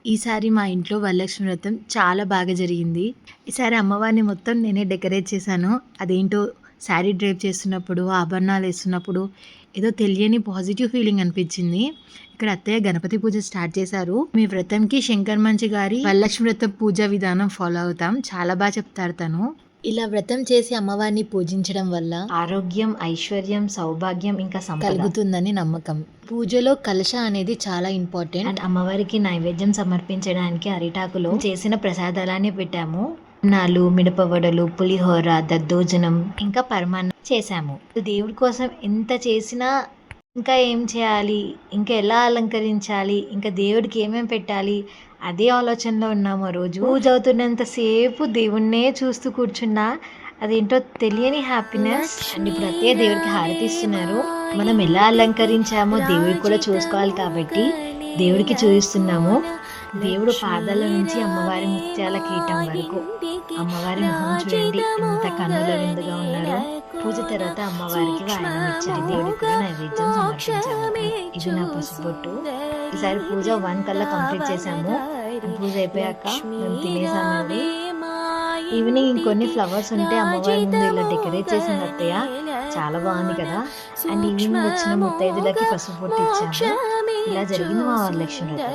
ఈసారి మా ఇంట్లో వరలక్ష్మి వ్రతం చాలా బాగా జరిగింది. ఈసారి అమ్మవారిని మొత్తం నేనే డెకరేట్ చేశాను. అదేంటో శారీ డ్రేప్ చేస్తున్నప్పుడు, ఆభరణాలు వేస్తున్నప్పుడు ఏదో తెలియని పాజిటివ్ ఫీలింగ్ అనిపించింది. ఇక్కడ అత్తయ్య గణపతి పూజ స్టార్ట్ చేశారు. మీ వ్రతంకి శంకర్ మంచి గారి వరలక్ష్మి వ్రతం పూజా విధానం ఫాలో అవుతాం. చాలా బాగా చెప్తారు తను. ఇలా వ్రతం చేసి అమ్మవారిని పూజించడం వల్ల ఆరోగ్యం, ఐశ్వర్యం, సౌభాగ్యం ఇంకా కలుగుతుందని నమ్మకం. పూజలో కలశ అనేది చాలా ఇంపార్టెంట్. అండ్ అమ్మవారికి నైవేద్యం సమర్పించడానికి అరిటాకులో చేసిన ప్రసాదాలని పెట్టాము. నాలు, మిడపవడలు, పులిహోర, దద్దోజనం ఇంకా పరమాన్నం చేశాము. దేవుడి కోసం ఎంత చేసినా ఇంకా ఏం చేయాలి, ఇంకా ఎలా అలంకరించాలి, ఇంకా దేవుడికి ఏమేమి పెట్టాలి అదే ఆలోచనలో ఉన్నాము. ఆ రోజు పూజ అవుతున్నంతసేపు దేవుణ్ణే చూస్తూ కూర్చున్నా అదేంటో తెలియని హ్యాపీనెస్. అండ్ ఇప్పుడు అత్తయ్య దేవుడికి హారతి ఇస్తున్నారు. మనం ఎలా అలంకరించామో దేవుడికి కూడా చూసుకోవాలి కాబట్టి దేవుడికి చూపిస్తున్నాము. దేవుడు పాదాల నుంచి అమ్మవారి ముత్యాల కీటం వరకు అమ్మవారి మొహం చూడండి ఎంత కన్నుల విందుగా ఉన్నారో. పూజ తర్వాత అమ్మవారికి వాయనం ఇచ్చారు. దేవుడికి కూడా నైవేద్యం సమర్పించాము. ఇది నా పసుపొట్టు. ఈసారి పూజ 1 కల్లా కంప్లీట్ చేసాము. పూజ అయిపోయాక మేము తినేసామండి. ఈవినింగ్ ఇంకొన్ని ఫ్లవర్స్ ఉంటే అమ్మవారి ముందు ఇలా డెకరేట్ చేసింది అత్తయ్య. చాలా బాగుంది కదా. అండ్ ఈవినింగ్ వచ్చిన ముత్తైదులకి పసుపు పొట్టు ఇచ్చాము. ఇలా జరిగింది మా వరలక్ష్మి వ్రతం.